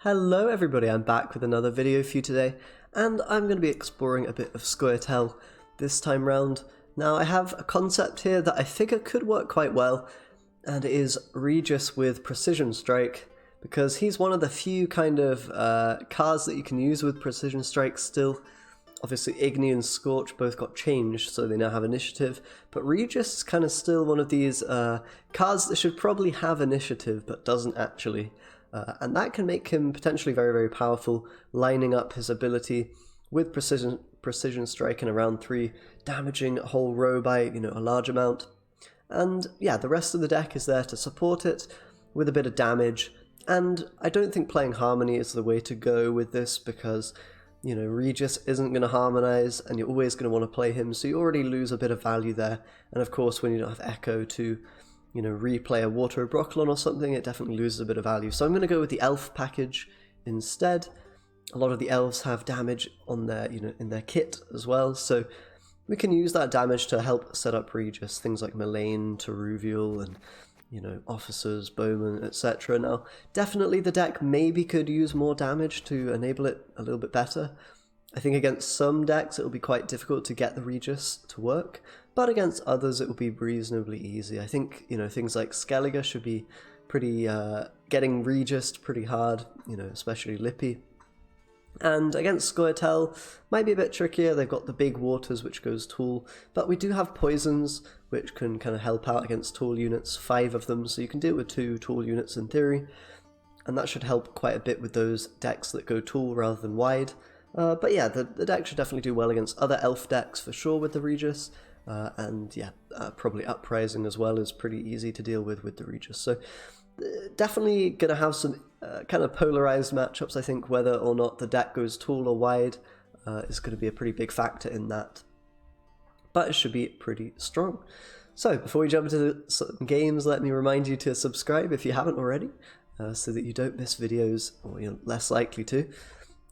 Hello everybody, I'm back with another video for you today, and I'm going to be exploring a bit of scoia'tel this time round. Now I have a concept here that I figure could work quite well, and it is Regis with Precision Strike, because he's one of the few kind of cards that you can use with Precision Strike still. Obviously Igni and Scorch both got changed, so they now have initiative, but Regis is kind of still one of these cards that should probably have initiative, but doesn't actually. And that can make him potentially very, very powerful, lining up his ability with precision strike in around 3, damaging a whole row by, a large amount. And yeah, the rest of the deck is there to support it with a bit of damage. And I don't think playing Harmony is the way to go with this because, Regis isn't going to harmonize and you're always going to want to play him, so you already lose a bit of value there. And of course, when you don't have Echo to replay a Water Broccolon or something, it definitely loses a bit of value. So I'm going to go with the Elf package instead. A lot of the elves have damage on their, in their kit as well, so we can use that damage to help set up Regis, things like Mullane, Teruvial, and, officers, bowmen, etc. Now, definitely the deck maybe could use more damage to enable it a little bit better. I think against some decks it will be quite difficult to get the Regis to work, but against others it will be reasonably easy. I think, things like Skellige should be pretty, getting Regis pretty hard, especially Lippy. And against scoia'tel might be a bit trickier. They've got the big waters which goes Tool, but we do have poisons which can kind of help out against Tool units, 5 of them, so you can deal with 2 Tool units in theory, and that should help quite a bit with those decks that go Tool rather than wide. But yeah, the deck should definitely do well against other elf decks for sure with the Regis, and yeah, probably Uprising as well is pretty easy to deal with the Regis. So definitely going to have some kind of polarized matchups. I think whether or not the deck goes Tool or wide is going to be a pretty big factor in that, but it should be pretty strong. So before we jump into some games, let me remind you to subscribe if you haven't already, so that you don't miss videos, or you're less likely to.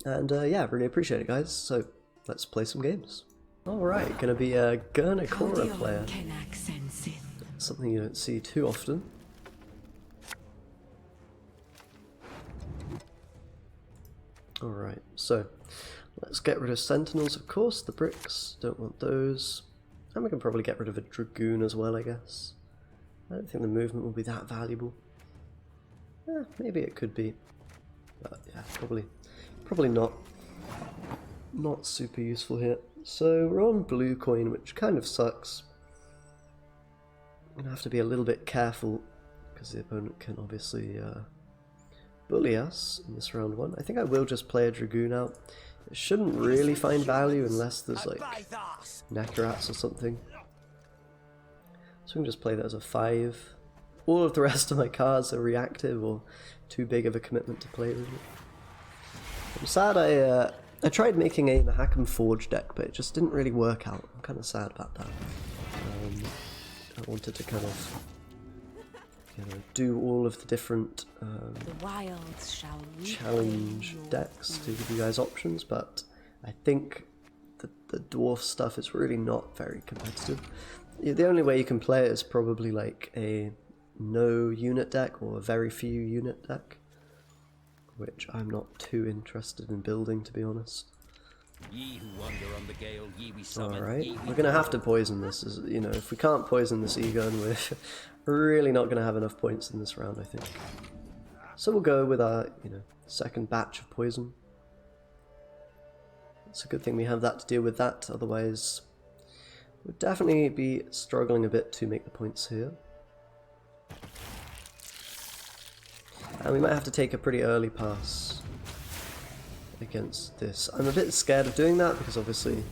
And yeah, really appreciate it, guys. So let's play some games. Alright, gonna be a Gurnakora player. Something you don't see too often. Alright, so let's get rid of Sentinels, of course, the bricks, don't want those. And we can probably get rid of a Dragoon as well, I guess. I don't think the movement will be that valuable. Maybe it could be, but yeah, probably not super useful here. So we're on blue coin, which kind of sucks. I'm going to have to be a little bit careful because the opponent can obviously bully us in this round 1. I think I will just play a Dragoon out. It shouldn't really find value unless there's like Neckarats or something. So we can just play that as a 5. All of the rest of my cards are reactive or too big of a commitment to play with it. I'm sad I tried making a Mahakam Forge deck, but it just didn't really work out. I'm kind of sad about that. I wanted to kind of, do all of the different challenge decks to give you guys options, but I think the dwarf stuff is really not very competitive. The only way you can play it is probably like a no unit deck or a very few unit deck, which I'm not too interested in building, to be honest. Alright, we're going to have to poison this. If we can't poison this E-Gun, we're really not going to have enough points in this round, I think. So we'll go with our, second batch of poison. It's a good thing we have that to deal with that, otherwise we'd definitely be struggling a bit to make the points here. And we might have to take a pretty early pass against this. I'm a bit scared of doing that because obviously,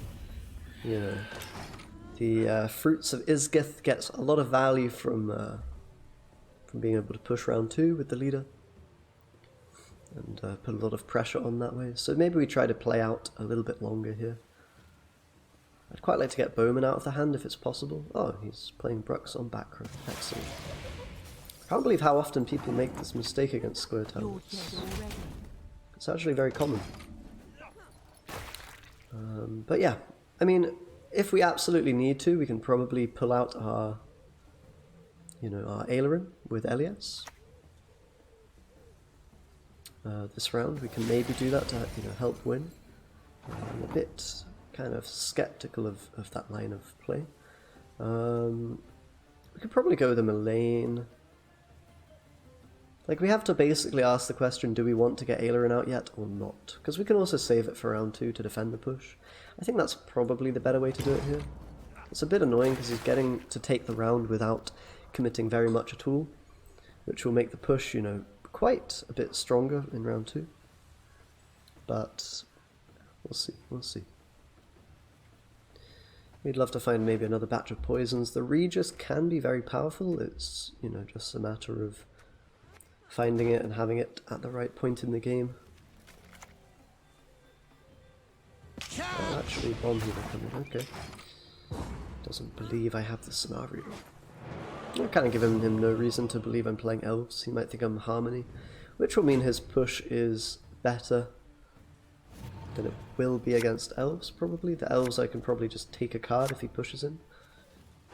the Fruits of Isgith gets a lot of value from being able to push round 2 with the leader and put a lot of pressure on that way. So maybe we try to play out a little bit longer here. I'd quite like to get Bowman out of the hand if it's possible. Oh, he's playing Brux on back row. Excellent. I can't believe how often people make this mistake against scoia'tel. It's actually very common. But yeah, I mean, if we absolutely need to, we can probably pull out our, our Aileron with Elias. this round. We can maybe do that to, you know, help win. I'm a bit kind of skeptical of that line of play. We could probably go with a Mullane. Like, we have to basically ask the question, do we want to get Aileron out yet or not? Because we can also save it for round 2 to defend the push. I think that's probably the better way to do it here. It's a bit annoying because he's getting to take the round without committing very much at all, which will make the push, you know, quite a bit stronger in round 2. But we'll see, we'll see. We'd love to find maybe another batch of poisons. The Regis can be very powerful. It's, you know, just a matter of finding it and having it at the right point in the game. Oh, actually, bomb healer coming. Okay. Doesn't believe I have the scenario. I'm kind of giving him no reason to believe I'm playing elves. He might think I'm Harmony, which will mean his push is better than it will be against elves, probably. The elves I can probably just take a card if he pushes in,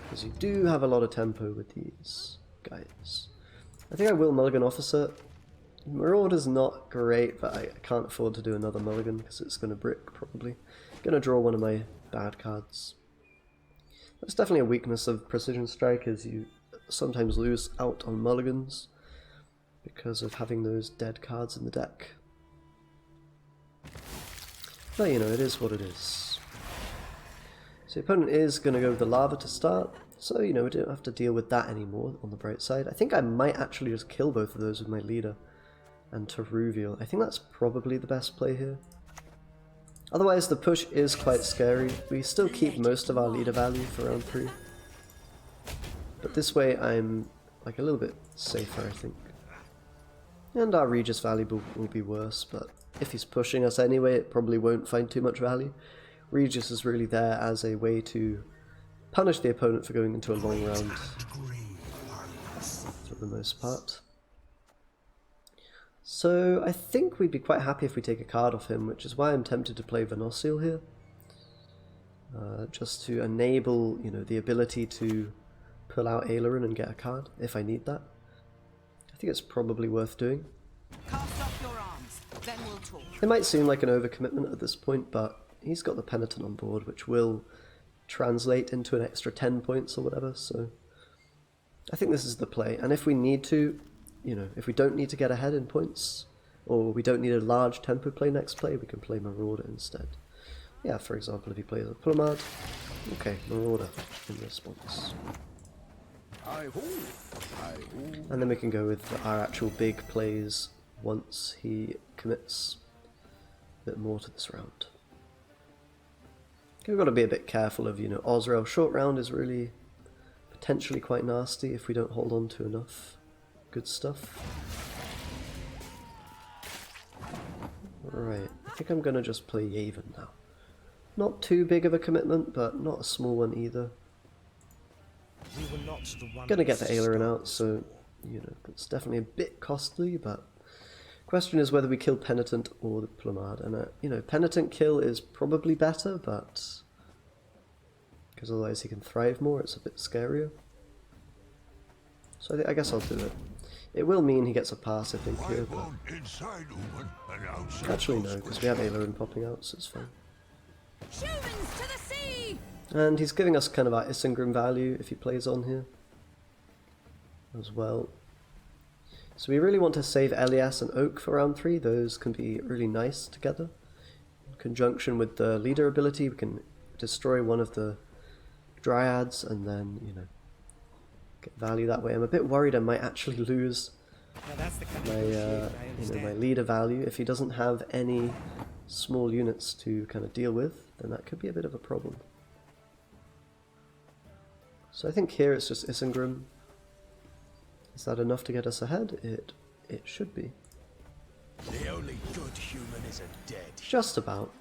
because you do have a lot of tempo with these guys. I think I will mulligan Officer. Marauder's not great, but I can't afford to do another mulligan because it's going to brick, probably. Going to draw one of my bad cards. That's definitely a weakness of Precision Strike, is you sometimes lose out on mulligans because of having those dead cards in the deck. But, you know, it is what it is. So the opponent is going to go with the lava to start. So, you know, we don't have to deal with that anymore on the bright side. I think I might actually just kill both of those with my leader and Teruvial. I think that's probably the best play here. Otherwise, the push is quite scary. We still keep most of our leader value for round 3. But this way I'm like a little bit safer, I think. And our Regis value will be worse, but if he's pushing us anyway, it probably won't find too much value. Regis is really there as a way to punish the opponent for going into a long round for the most part. So I think we'd be quite happy if we take a card off him, which is why I'm tempted to play Venossiel here. Just to enable, you know, the ability to pull out Aileron and get a card if I need that. I think it's probably worth doing. Cast off your arms, then we'll talk. It might seem like an overcommitment at this point, but he's got the Penitent on board, which will translate into an extra 10 points or whatever, so I think this is the play. And if we need to, you know, if we don't need to get ahead in points, or we don't need a large tempo play next play, we can play Marauder instead. Yeah, for example, if he plays a Plumard, okay, Marauder in response. And then we can go with our actual big plays once he commits a bit more to this round. We've got to be a bit careful of, you know, Osrail. Short round is really potentially quite nasty if we don't hold on to enough good stuff. Alright, I think I'm going to just play Yavin now. Not too big of a commitment, but not a small one either. Gonna get the Aileron out, so, you know, it's definitely a bit costly, but question is whether we kill Penitent or the Plumard, and you know, Penitent kill is probably better, but because otherwise he can thrive more, it's a bit scarier. So I guess I'll do it. It will mean he gets a pass, I think, here, but actually no, because we have Aileron popping out, so it's fine. Humans to the sea! And he's giving us kind of our Isengrim value if he plays on here as well. So we really want to save Elias and Oak for round 3. Those can be really nice together. In conjunction with the leader ability, we can destroy one of the Dryads and then, you know, get value that way. I'm a bit worried I might actually lose my leader value. If he doesn't have any small units to kind of deal with, then that could be a bit of a problem. So I think here it's just Isengrim. Is that enough to get us ahead? It should be. The only good human is dead. Just about.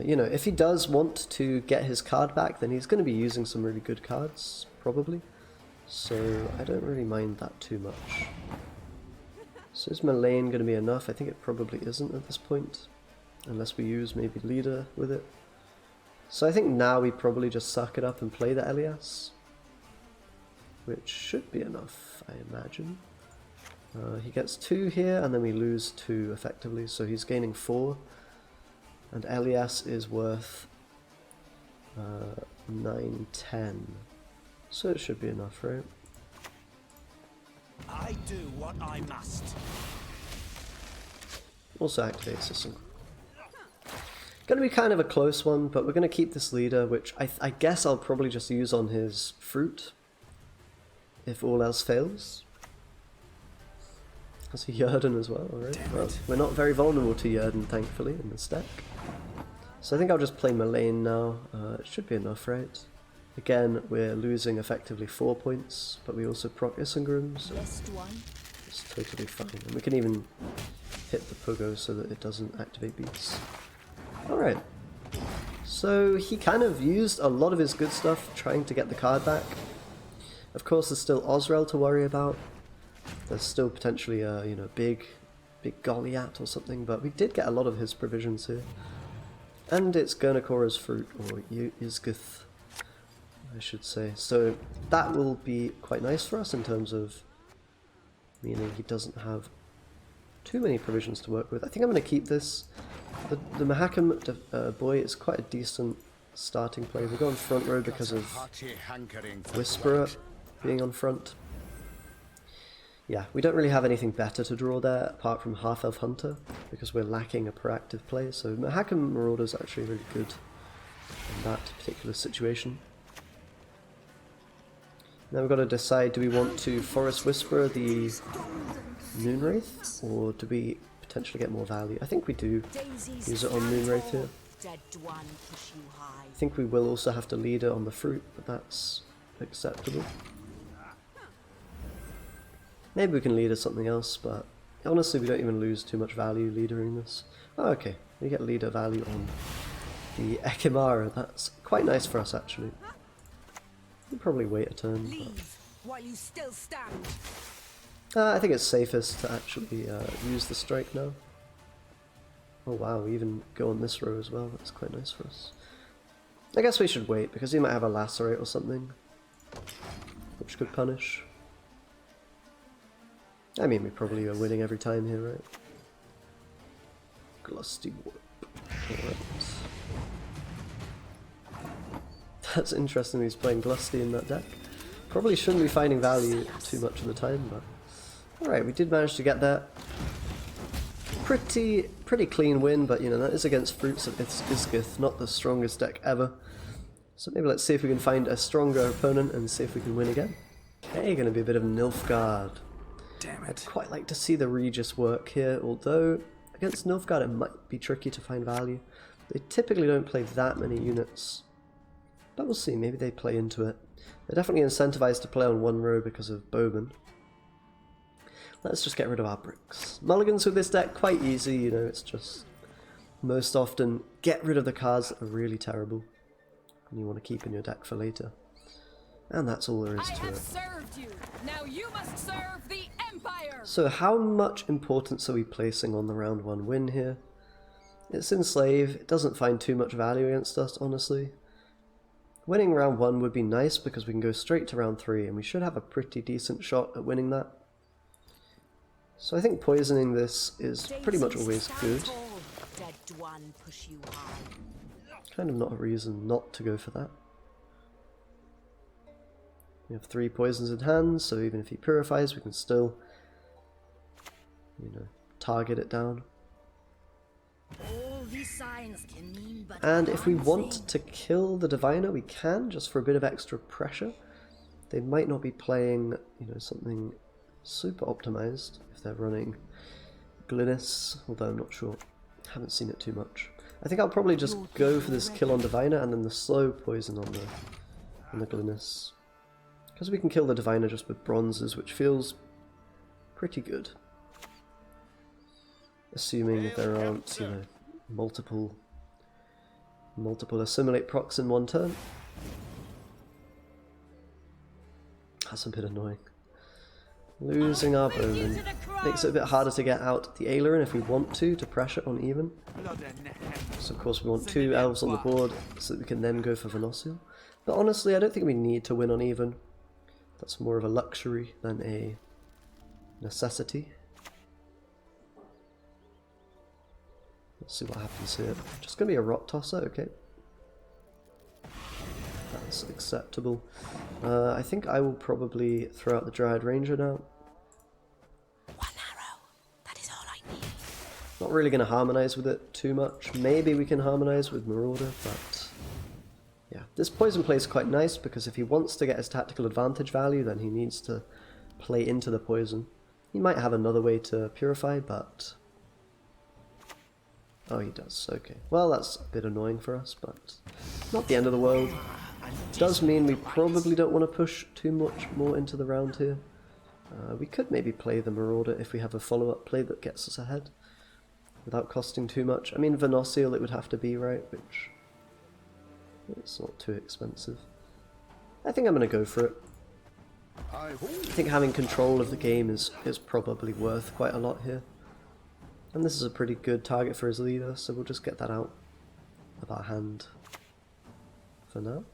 You know, if he does want to get his card back, then he's going to be using some really good cards, probably. So I don't really mind that too much. So is Mullane going to be enough? I think it probably isn't at this point, unless we use maybe Leader with it. So I think now we probably just suck it up and play the Elias. which should be enough, I imagine. He gets 2 here, and then we lose 2 effectively, so he's gaining 4. And Elias is worth 9, 10. So it should be enough, right? I do what I must. Also activate system. Gonna be kind of a close one, but we're gonna keep this leader, which I guess I'll probably just use on his fruit, if all else fails. That's a Yerden as well, alright. Well, we're not very vulnerable to Yerden, thankfully, in this deck. So I think I'll just play Malane now. It should be enough, right? Again, we're losing effectively 4 points, but we also proc Isengrim, so it's totally fine. And we can even hit the Pogo so that it doesn't activate beats. Alright. So he kind of used a lot of his good stuff trying to get the card back. Of course, there's still Osrel to worry about. There's still potentially a, you know, big Goliath or something, but we did get a lot of his provisions here. And it's Gurnakora's fruit, or Ysgith, I should say. So that will be quite nice for us in terms of meaning he doesn't have too many provisions to work with. I think I'm going to keep this. The Mahakam boy is quite a decent starting play. We go on front row because of Whisperer being on front. Yeah, we don't really have anything better to draw there apart from Half-Elf Hunter because we're lacking a proactive play. So Mahakam Marauder is actually really good in that particular situation. Now we've got to decide, do we want to Forest Whisperer the Moonwraith, or do we potentially get more value? I think we do use it on Moonwraith here. I think we will also have to leader on the fruit, but that's acceptable. Maybe we can leader something else, but honestly we don't even lose too much value leadering this. Oh, okay, we get leader value on the Ekimara. That's quite nice for us actually. We'll probably wait a turn. Leave while you still stand. I think it's safest to actually use the strike now. Oh wow, we even go on this row as well. That's quite nice for us. I guess we should wait because he might have a lacerate or something, which could punish. I mean, we probably are winning every time here, right? Glusty Warp. Alright. That's interesting, he's playing Glusty in that deck. Probably shouldn't be finding value too much of the time, but... Alright, we did manage to get that. Pretty clean win, but you know, that is against Fruits of Ysgith, not the strongest deck ever. So maybe let's see if we can find a stronger opponent and see if we can win again. Okay, gonna be a bit of Nilfgaard. Damn it. I'd quite like to see the Regis work here, although against Nilfgaard it might be tricky to find value. They typically don't play that many units, but we'll see, maybe they play into it. They're definitely incentivized to play on one row because of Bowman. Let's just get rid of our bricks. Mulligans with this deck, quite easy, you know, it's just most often get rid of the cards that are really terrible and you want to keep in your deck for later. And that's all there is to it. I have served you. Now you must serve the Empire. So how much importance are we placing on the round 1 win here? It's Enslave, it doesn't find too much value against us, honestly. Winning round 1 would be nice because we can go straight to round 3 and we should have a pretty decent shot at winning that. So I think poisoning this is pretty much always good. Kind of not a reason not to go for that. We have 3 poisons in hand, so even if he purifies, we can still, you know, target it down. And if we want to kill the Diviner, we can, just for a bit of extra pressure. They might not be playing, you know, something super optimized if they're running Glynis, although I'm not sure. Haven't seen it too much. I think I'll probably just go for this kill on Diviner and then the slow poison on the Glynis. Because we can kill the Diviner just with bronzes, which feels pretty good. Assuming there aren't, you know, multiple assimilate procs in one turn. That's a bit annoying. Losing our Bowman makes it a bit harder to get out the Aileron if we want to pressure on even. So of course we want 2 elves on the board so that we can then go for Venosiel. But honestly, I don't think we need to win on even. That's more of a luxury than a necessity. Let's see what happens here. Just gonna be a rock tosser, okay. That's acceptable. I think I will probably throw out the Dryad Ranger now. One arrow. That is all I need. Not really going to harmonise with it too much. Maybe we can harmonise with Marauder, but yeah. This poison play is quite nice because if he wants to get his tactical advantage value, then he needs to play into the poison. He might have another way to purify, but... oh, he does. Okay. Well, that's a bit annoying for us, but not the end of the world. Does mean we probably don't want to push too much more into the round here. We could maybe play the Marauder if we have a follow-up play that gets us ahead without costing too much. I mean, Venosial it would have to be, right, which it's not too expensive. I think I'm going to go for it. I think having control of the game is probably worth quite a lot here. And this is a pretty good target for his leader, so we'll just get that out of our hand for now.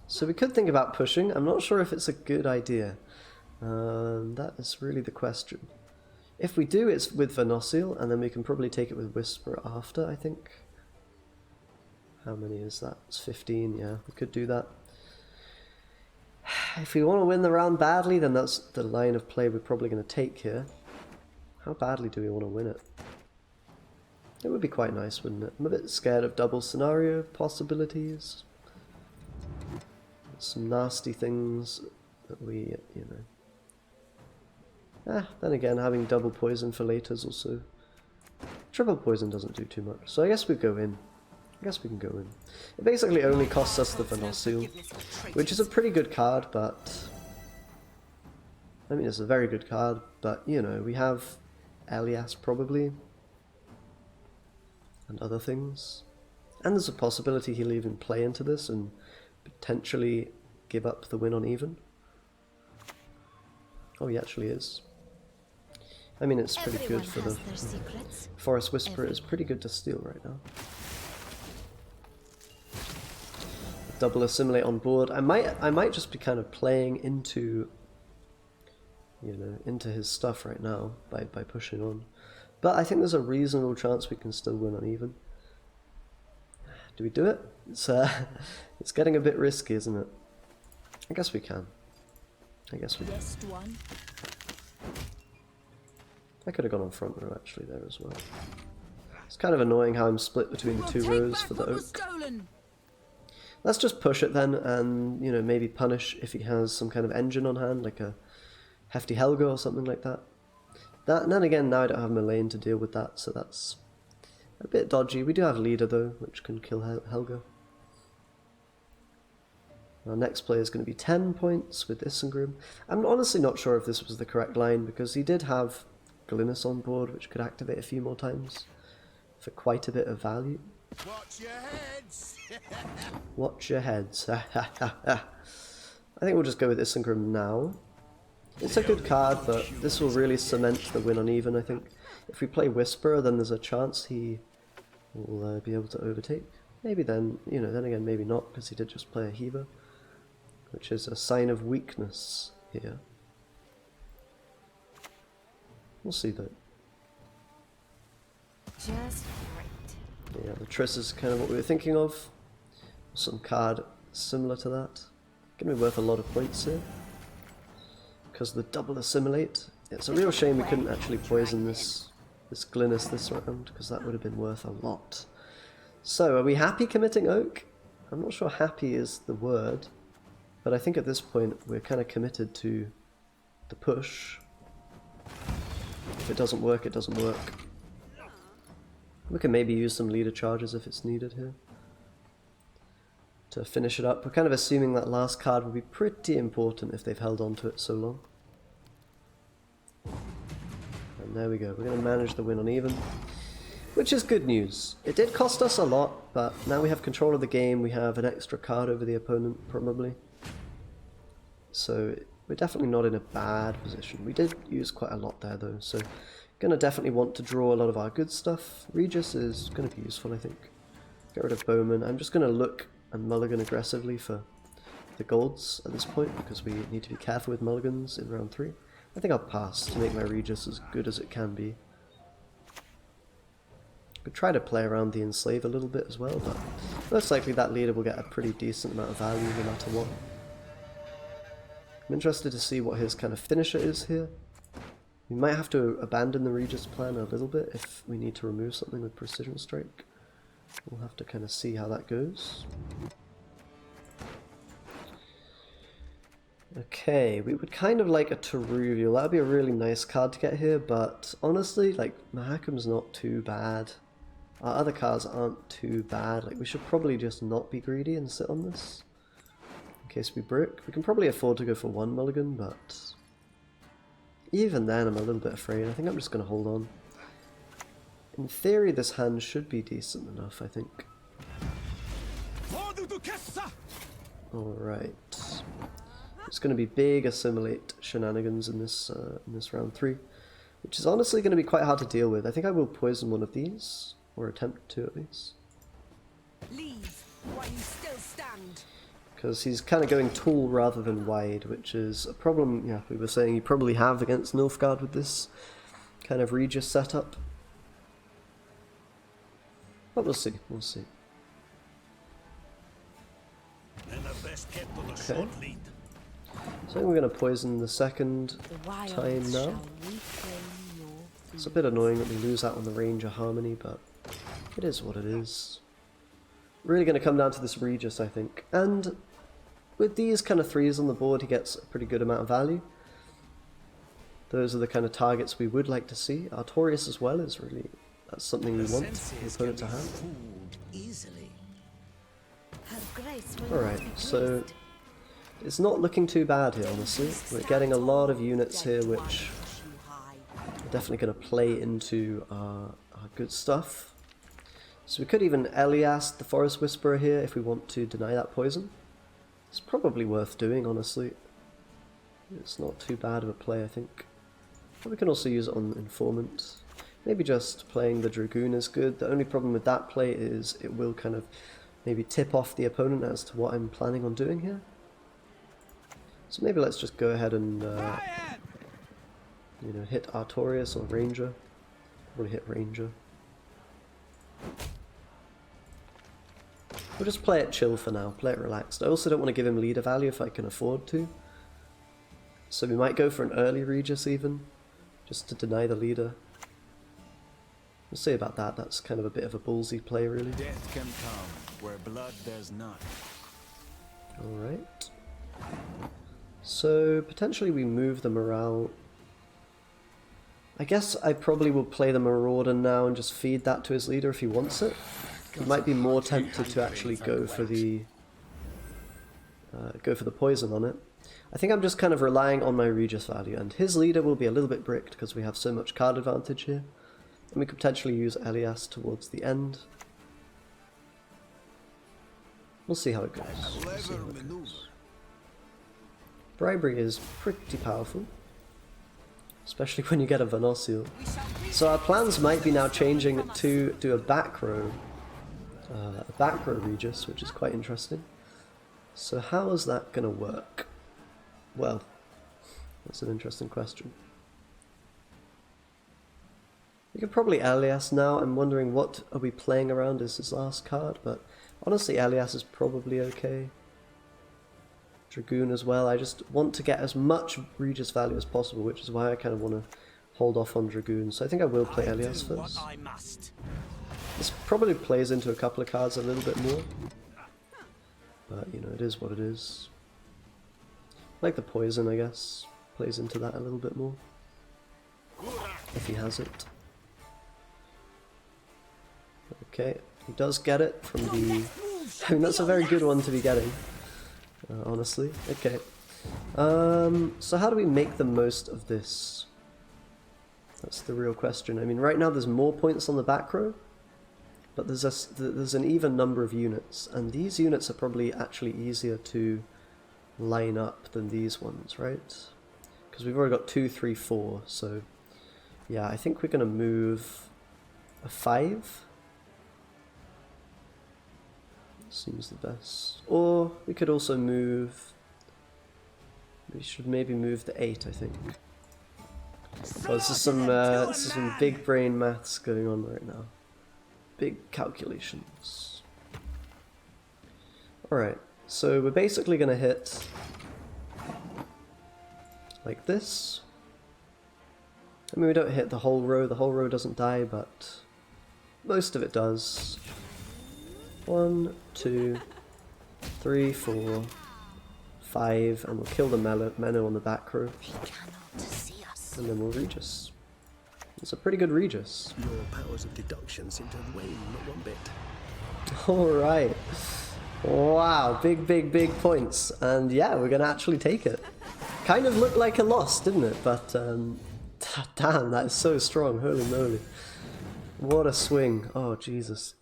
So we could think about pushing. I'm not sure if it's a good idea. That is really the question. If we do, it's with Venosial, and then we can probably take it with Whisper after, I think. How many is that? It's 15, yeah, we could do that. If we want to win the round badly, then that's the line of play we're probably going to take here. How badly do we want to win it? It would be quite nice, wouldn't it? I'm a bit scared of double scenario possibilities. Some nasty things that we, you know... then again, having double poison for later is also... triple poison doesn't do too much, so I guess we go in. I guess we can go in. It basically only costs us the Venosial, which is a pretty good card, but... I mean, it's a very good card, but, you know, we have Elias probably, and other things. And there's a possibility he'll even play into this and potentially give up the win on even. Oh, he actually is. I mean, it's pretty good for the... Forest Whisperer is pretty good to steal right now. Double Assimilate on board. I might just be kind of playing into, you know, into his stuff right now by pushing on. But I think there's a reasonable chance we can still win uneven. Do we do it? It's getting a bit risky, isn't it? I guess we can. I guess we can. I could have gone on front row actually there as well. It's kind of annoying how I'm split between the two rows for the oak. Let's just push it then, and, you know, maybe punish if he has some kind of engine on hand, like a hefty Helga or something like that. And then again, now I don't have Mullane to deal with that, so that's a bit dodgy. We do have Leader though, which can kill Helga. Our next play is going to be 10 points with Isengrim. I'm honestly not sure if this was the correct line, because he did have Glynis on board, which could activate a few more times for quite a bit of value. Watch your heads! Watch your heads. I think we'll just go with Isengrim now. It's a good card, but this will really cement the win on even, I think. If we play Whisperer, then there's a chance he will be able to overtake. Maybe then, you know, then again, maybe not, because he did just play a Heaver, which is a sign of weakness here. We'll see though. Just great. Yeah, the Triss is kind of what we were thinking of. Some card similar to that. Gonna be worth a lot of points here. Because the double assimilate. It's a real shame we couldn't actually poison this Glynis this round, because that would have been worth a lot. So, are we happy committing Oak? I'm not sure happy is the word, but I think at this point we're kind of committed to the push. If it doesn't work, it doesn't work. We can maybe use some leader charges if it's needed here to finish it up. We're kind of assuming that last card will be pretty important if they've held on to it so long. And there we go, we're going to manage the win on even, which is good news. It did cost us a lot, but now we have control of the game, we have an extra card over the opponent probably. So we're definitely not in a bad position. We did use quite a lot there though, so gonna definitely want to draw a lot of our good stuff. Regis is gonna be useful, I think. Get rid of Bowman. I'm just going to look and mulligan aggressively for the golds at this point, because we need to be careful with mulligans in round 3. I think I'll pass to make my Regis as good as it can be. Could try to play around the Enslave a little bit as well, but most likely that leader will get a pretty decent amount of value no matter what. I'm interested to see what his kind of finisher is here. We might have to abandon the Regis plan a little bit if we need to remove something with Precision Strike. We'll have to kind of see how that goes. Okay, we would kind of like a Teruvial. That would be a really nice card to get here, but honestly, like, Mahakum's not too bad. Our other cards aren't too bad. Like, we should probably just not be greedy and sit on this in case we brick. We can probably afford to go for one mulligan, but even then I'm a little bit afraid. I think I'm just going to hold on. In theory, this hand should be decent enough, I think. Alright. It's going to be big assimilate shenanigans in this round 3, which is honestly going to be quite hard to deal with. I think I will poison one of these, or attempt to at least. Leave while you still stand. Because he's kind of going tall rather than wide, which is a problem, yeah, we were saying you probably have against Nilfgaard with this kind of Regis setup. But we'll see, we'll see. Okay. So I think we're going to poison the second time now. It's a bit annoying that we lose out on the Ranger Harmony, but it is what it is. Really going to come down to this Regis, I think. And with these kind of 3s on the board, he gets a pretty good amount of value. Those are the kind of targets we would like to see. Artorias as well is really, that's something we want the opponent to have. Alright, so it's not looking too bad here, honestly. We're getting a lot of units here which are definitely going to play into our good stuff. So we could even Elias the Forest Whisperer here if we want to deny that poison. It's probably worth doing, honestly. It's not too bad of a play, I think. But we can also use it on Informant. Maybe just playing the Dragoon is good. The only problem with that play is it will kind of maybe tip off the opponent as to what I'm planning on doing here. So maybe let's just go ahead and you know, hit Artorias or Ranger. Probably hit Ranger. We'll just play it chill for now, play it relaxed. I also don't want to give him leader value if I can afford to. So we might go for an early Regis even, just to deny the leader. We'll see about that, that's kind of a bit of a ballsy play really. Death can come where blood does not. Alright. So potentially we move the morale. I guess I probably will play the Marauder now and just feed that to his leader if he wants it. He might be more tempted to actually go for the poison on it. I think I'm just kind of relying on my Regis value, and his leader will be a little bit bricked because we have so much card advantage here. And we could potentially use Elias towards the end. We'll see how it goes. Bribery is pretty powerful, especially when you get a Venosil. So our plans might be now changing to do a back row Regis, which is quite interesting. So how is that going to work? Well, that's an interesting question. We could probably Elias now. I'm wondering what are we playing around as his last card, but honestly Elias is probably okay. Dragoon as well. I just want to get as much Regis value as possible, which is why I kind of want to hold off on Dragoon. So I think I will play Elias first. This probably plays into a couple of cards a little bit more, but you know, it is what it is. Like the poison, I guess, plays into that a little bit more, if he has it. Okay, he does get it from the... I mean, that's a very good one to be getting, honestly. Okay, so how do we make the most of this? That's the real question. I mean, right now there's more points on the back row, but there's an even number of units, and these units are probably actually easier to line up than these ones, right? Because we've already got 2, 3, 4, so yeah, I think we're going to move a 5. Seems the best. Or we could also move... We should maybe move the 8, I think. Oh, this is some big brain maths going on right now. Big calculations. Alright, so we're basically going to hit like this. I mean, we don't hit the whole row doesn't die, but most of it does. 1, 2, 3, 4, 5, and we'll kill the Menno on the back row. He cannot see us. And then we'll Regis. It's a pretty good Regis. Your powers of deduction seem to have waned not one bit. Alright. Wow, big points. And yeah, we're going to actually take it. Kind of looked like a loss, didn't it? But damn, that is so strong. Holy moly. What a swing. Oh, Jesus.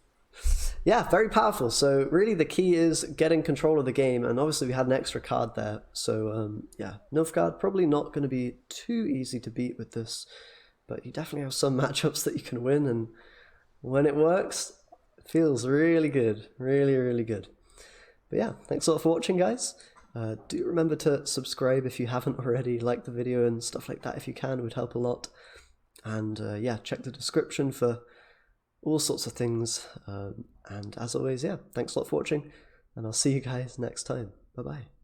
Yeah, very powerful. So really the key is getting control of the game, and obviously we had an extra card there. So yeah, Nilfgaard probably not going to be too easy to beat with this, but you definitely have some matchups that you can win, and when it works, it feels really good. Really good. But yeah, thanks a lot for watching, guys. Do remember to subscribe if you haven't already, like the video and stuff like that if you can, it would help a lot. And yeah, check the description for all sorts of things. And as always, yeah, thanks a lot for watching, and I'll see you guys next time. Bye bye.